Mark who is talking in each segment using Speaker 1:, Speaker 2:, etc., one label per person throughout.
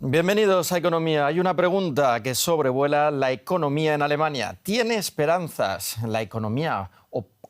Speaker 1: Bienvenidos a Economía. Hay una pregunta que sobrevuela la economía en Alemania. ¿Tiene esperanzas la economía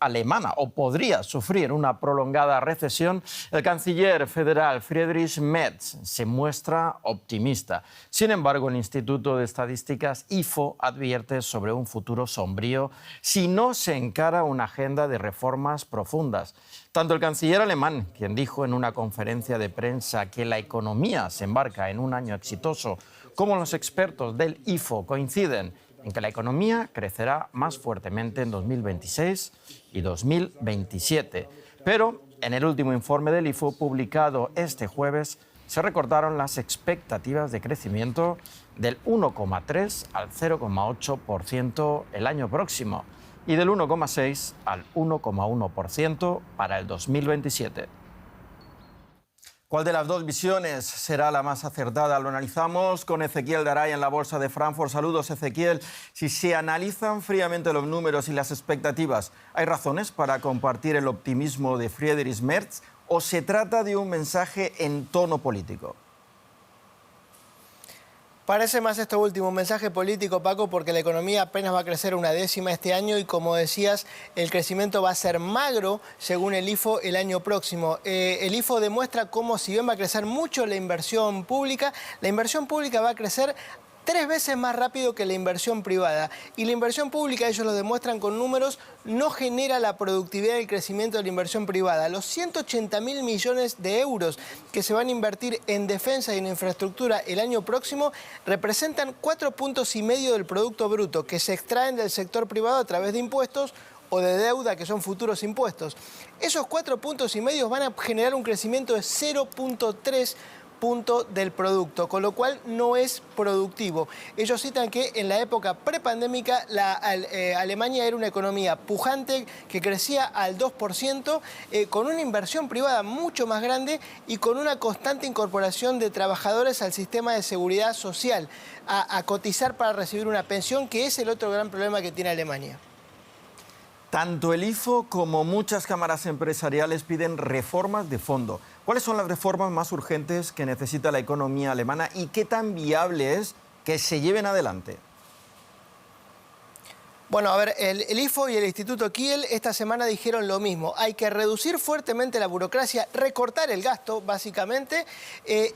Speaker 1: alemana o podría sufrir una prolongada recesión? El canciller federal Friedrich Merz se muestra optimista. Sin embargo, el Instituto de Estadísticas IFO advierte sobre un futuro sombrío si no se encara una agenda de reformas profundas. Tanto el canciller alemán, quien dijo en una conferencia de prensa que la economía se embarca en un año exitoso, como los expertos del IFO coinciden en que la economía crecerá más fuertemente en 2026 y 2027. Pero en el último informe del IFO publicado este jueves se recortaron las expectativas de crecimiento del 1,3 al 0,8% el año próximo y del 1,6 al 1,1% para el 2027. ¿Cuál de las dos visiones será la más acertada? Lo analizamos con Ezequiel Garay en la Bolsa de Frankfurt. Saludos, Ezequiel. Si se analizan fríamente los números y las expectativas, ¿hay razones para compartir el optimismo de Friedrich Merz o se trata de un mensaje en tono político?
Speaker 2: Parece más esto último, un mensaje político, Paco, porque la economía apenas va a crecer 1/10 este año y, como decías, el crecimiento va a ser magro, según el IFO, el año próximo. El IFO demuestra cómo, si bien va a crecer mucho la inversión pública va a crecer 3 veces más rápido que la inversión privada. Y la inversión pública, ellos lo demuestran con números, no genera la productividad y el crecimiento de la inversión privada. Los 180.000 millones de euros que se van a invertir en defensa y en infraestructura el año próximo representan 4,5 puntos del Producto Bruto que se extraen del sector privado a través de impuestos o de deuda, que son futuros impuestos. Esos 4,5 puntos van a generar un crecimiento de 0,3 punto del producto, con lo cual no es productivo. Ellos citan que en la época prepandémica Alemania era una economía pujante que crecía al 2%, con una inversión privada mucho más grande y con una constante incorporación de trabajadores al sistema de seguridad social, a cotizar para recibir una pensión, que es el otro gran problema que tiene Alemania.
Speaker 1: Tanto el IFO como muchas cámaras empresariales piden reformas de fondo. ¿Cuáles son las reformas más urgentes que necesita la economía alemana y qué tan viable es que se lleven adelante?
Speaker 2: Bueno, a ver, el IFO y el Instituto Kiel esta semana dijeron lo mismo. Hay que reducir fuertemente la burocracia, recortar el gasto, básicamente,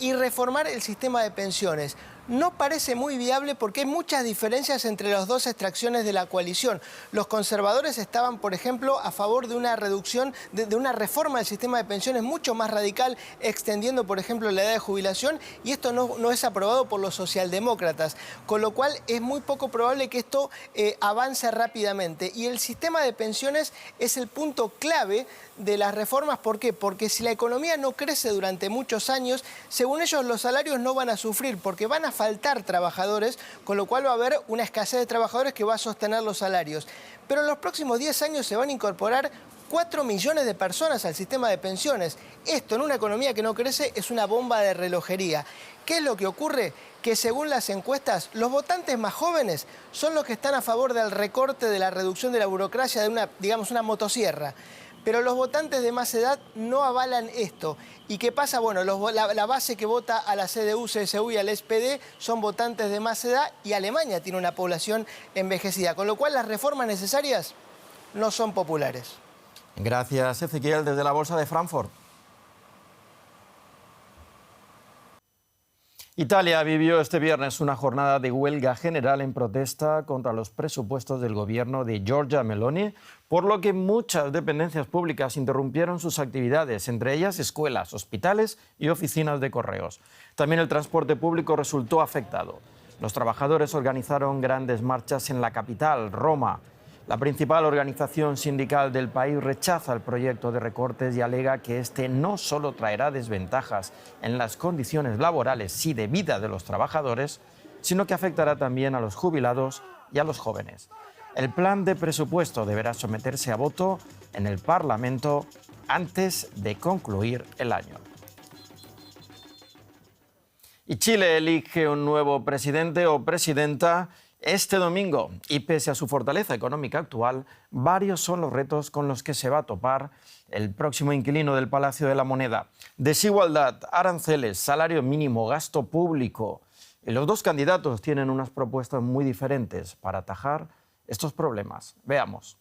Speaker 2: y reformar el sistema de pensiones. No parece muy viable porque hay muchas diferencias entre las dos extracciones de la coalición. Los conservadores estaban, por ejemplo, a favor de una reducción, de una reforma del sistema de pensiones mucho más radical, extendiendo, por ejemplo, la edad de jubilación, y esto no es aprobado por los socialdemócratas, con lo cual es muy poco probable que esto avance rápidamente. Y el sistema de pensiones es el punto clave de las reformas. ¿Por qué? Porque si la economía no crece durante muchos años, según ellos los salarios no van a sufrir, porque van a faltar trabajadores, con lo cual va a haber una escasez de trabajadores que va a sostener los salarios. Pero en los próximos 10 años se van a incorporar 4 millones de personas al sistema de pensiones. Esto en una economía que no crece es una bomba de relojería. ¿Qué es lo que ocurre? Que según las encuestas, los votantes más jóvenes son los que están a favor del recorte, de la reducción de la burocracia, de una motosierra. Pero los votantes de más edad no avalan esto. ¿Y qué pasa? Bueno, la base que vota a la CDU, CSU y al SPD son votantes de más edad y Alemania tiene una población envejecida, con lo cual las reformas necesarias no son populares.
Speaker 1: Gracias, Ezequiel, desde la Bolsa de Frankfurt. Italia vivió este viernes una jornada de huelga general en protesta contra los presupuestos del gobierno de Giorgia Meloni, por lo que muchas dependencias públicas interrumpieron sus actividades, entre ellas escuelas, hospitales y oficinas de correos. También el transporte público resultó afectado. Los trabajadores organizaron grandes marchas en la capital, Roma. La principal organización sindical del país rechaza el proyecto de recortes y alega que este no solo traerá desventajas en las condiciones laborales y de vida de los trabajadores, sino que afectará también a los jubilados y a los jóvenes. El plan de presupuesto deberá someterse a voto en el Parlamento antes de concluir el año. Y Chile elige un nuevo presidente o presidenta este domingo, y pese a su fortaleza económica actual, varios son los retos con los que se va a topar el próximo inquilino del Palacio de la Moneda. Desigualdad, aranceles, salario mínimo, gasto público. Y los dos candidatos tienen unas propuestas muy diferentes para atajar estos problemas. Veamos.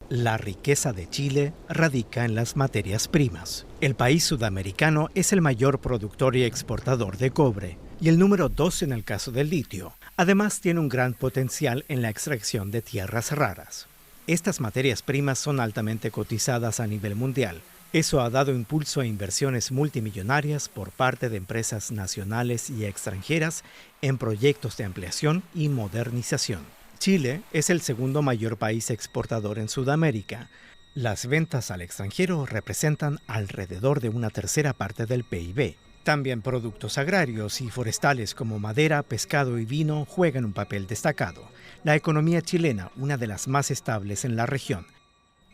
Speaker 3: La riqueza de Chile radica en las materias primas. El país sudamericano es el mayor productor y exportador de cobre y el número 2 en el caso del litio. Además, tiene un gran potencial en la extracción de tierras raras. Estas materias primas son altamente cotizadas a nivel mundial. Eso ha dado impulso a inversiones multimillonarias por parte de empresas nacionales y extranjeras en proyectos de ampliación y modernización. Chile es el segundo mayor país exportador en Sudamérica. Las ventas al extranjero representan alrededor de una tercera parte del PIB. También productos agrarios y forestales como madera, pescado y vino juegan un papel destacado. La economía chilena, una de las más estables en la región.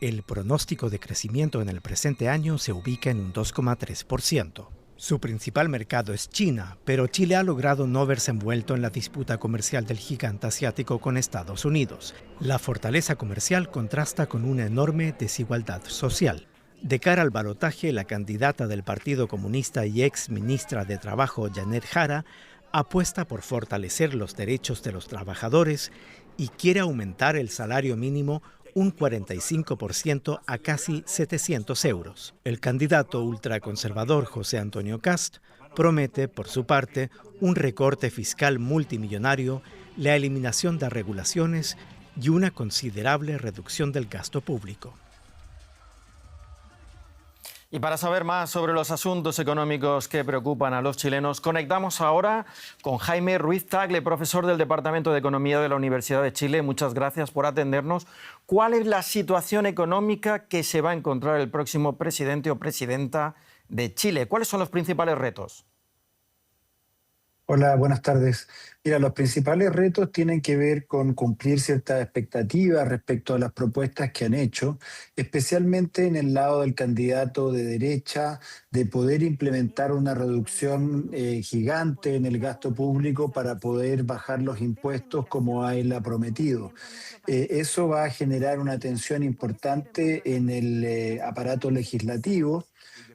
Speaker 3: El pronóstico de crecimiento en el presente año se ubica en un 2,3%. Su principal mercado es China, pero Chile ha logrado no verse envuelto en la disputa comercial del gigante asiático con Estados Unidos. La fortaleza comercial contrasta con una enorme desigualdad social. De cara al balotaje, la candidata del Partido Comunista y ex ministra de Trabajo, Janet Jara, apuesta por fortalecer los derechos de los trabajadores y quiere aumentar el salario mínimo un 45% a casi 700 euros. El candidato ultraconservador José Antonio Kast promete, por su parte, un recorte fiscal multimillonario, la eliminación de regulaciones y una considerable reducción del gasto público.
Speaker 1: Y para saber más sobre los asuntos económicos que preocupan a los chilenos, conectamos ahora con Jaime Ruiz Tagle, profesor del Departamento de Economía de la Universidad de Chile. Muchas gracias por atendernos. ¿Cuál es la situación económica que se va a encontrar el próximo presidente o presidenta de Chile? ¿Cuáles son los principales retos?
Speaker 4: Hola, buenas tardes. Mira, los principales retos tienen que ver con cumplir ciertas expectativas respecto a las propuestas que han hecho, especialmente en el lado del candidato de derecha, de poder implementar una reducción gigante en el gasto público para poder bajar los impuestos como a él ha prometido. Eso va a generar una tensión importante en el aparato legislativo.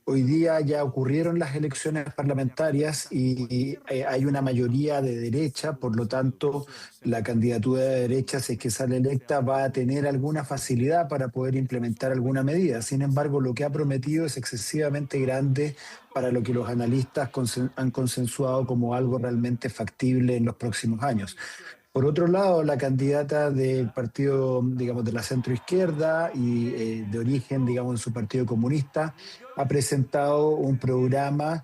Speaker 4: Hoy día ya ocurrieron las elecciones parlamentarias y hay una mayoría de derecha, por lo tanto la candidatura de derecha, si es que sale electa, va a tener alguna facilidad para poder implementar alguna medida. Sin embargo, lo que ha prometido es excesivamente grande para lo que los analistas han consensuado como algo realmente factible en los próximos años. Por otro lado, la candidata del partido, digamos, de la centroizquierda y de origen, digamos, en su partido comunista, ha presentado un programa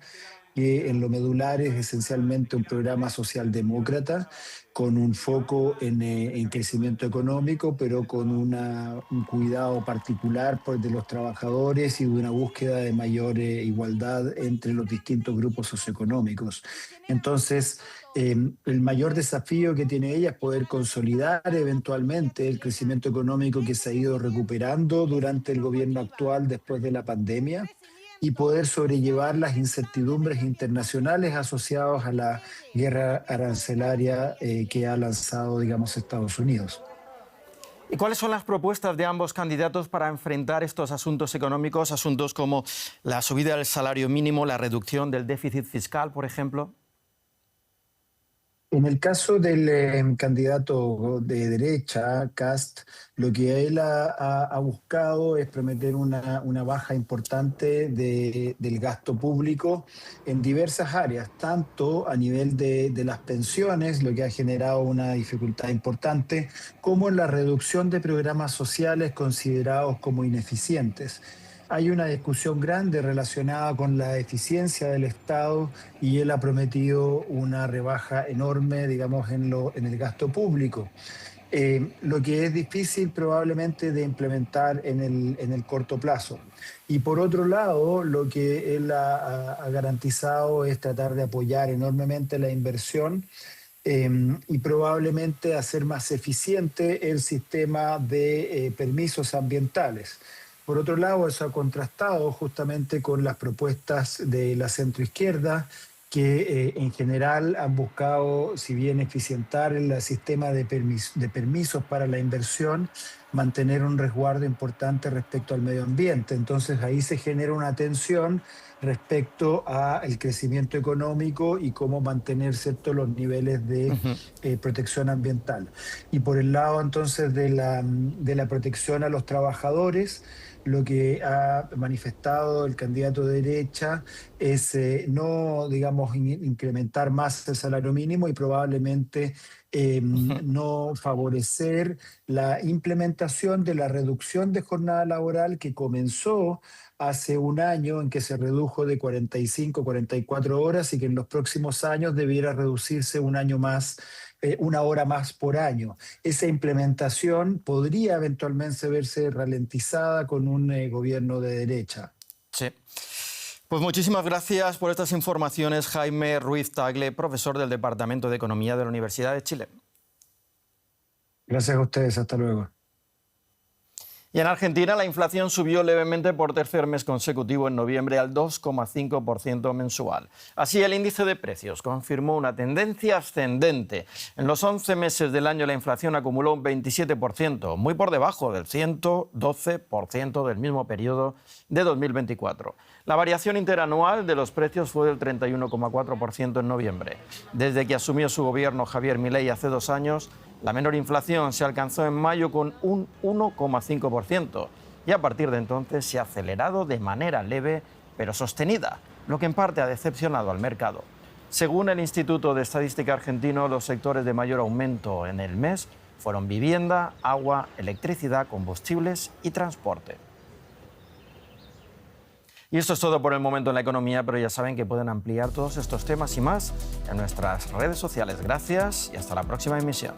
Speaker 4: que en lo medular es esencialmente un programa socialdemócrata con un foco en crecimiento económico, pero con un cuidado particular de los trabajadores y de una búsqueda de mayor igualdad entre los distintos grupos socioeconómicos. Entonces, el mayor desafío que tiene ella es poder consolidar eventualmente el crecimiento económico que se ha ido recuperando durante el gobierno actual después de la pandemia y poder sobrellevar las incertidumbres internacionales asociadas a la guerra arancelaria que ha lanzado, digamos, Estados Unidos.
Speaker 1: ¿Y cuáles son las propuestas de ambos candidatos para enfrentar estos asuntos económicos, asuntos como la subida del salario mínimo, la reducción del déficit fiscal, por ejemplo?
Speaker 4: En el caso del candidato de derecha, Kast, lo que él ha buscado es prometer una baja importante del gasto público en diversas áreas, tanto a nivel de las pensiones, lo que ha generado una dificultad importante, como en la reducción de programas sociales considerados como ineficientes. Hay una discusión grande relacionada con la eficiencia del Estado y él ha prometido una rebaja enorme, digamos, en el gasto público. Lo que es difícil probablemente de implementar en el corto plazo. Y por otro lado, lo que él ha garantizado es tratar de apoyar enormemente la inversión y probablemente hacer más eficiente el sistema de permisos ambientales. Por otro lado, eso ha contrastado justamente con las propuestas de la centroizquierda, que en general han buscado, si bien eficientar el sistema de permisos para la inversión, mantener un resguardo importante respecto al medio ambiente. Entonces ahí se genera una tensión respecto al crecimiento económico y cómo mantener, ¿cierto?, los niveles de protección ambiental. Y por el lado entonces de la protección a los trabajadores, lo que ha manifestado el candidato de derecha es no, digamos, incrementar más el salario mínimo y probablemente no favorecer la implementación de la reducción de jornada laboral que comenzó hace un año, en que se redujo de 45 a 44 horas y que en los próximos años debiera reducirse un año más, una hora más por año. Esa implementación podría eventualmente verse ralentizada con un gobierno de derecha.
Speaker 1: Sí. Pues muchísimas gracias por estas informaciones, Jaime Ruiz Tagle, profesor del Departamento de Economía de la Universidad de Chile.
Speaker 4: Gracias a ustedes, hasta luego.
Speaker 1: Y en Argentina la inflación subió levemente por tercer mes consecutivo en noviembre al 2,5% mensual. Así, el índice de precios confirmó una tendencia ascendente. En los 11 meses del año la inflación acumuló un 27%, muy por debajo del 112% del mismo periodo de 2024. La variación interanual de los precios fue del 31,4% en noviembre. Desde que asumió su gobierno Javier Milei hace 2 años, la menor inflación se alcanzó en mayo con un 1,5% y a partir de entonces se ha acelerado de manera leve pero sostenida, lo que en parte ha decepcionado al mercado. Según el Instituto de Estadística argentino, los sectores de mayor aumento en el mes fueron vivienda, agua, electricidad, combustibles y transporte. Y esto es todo por el momento en la economía, pero ya saben que pueden ampliar todos estos temas y más en nuestras redes sociales. Gracias y hasta la próxima emisión.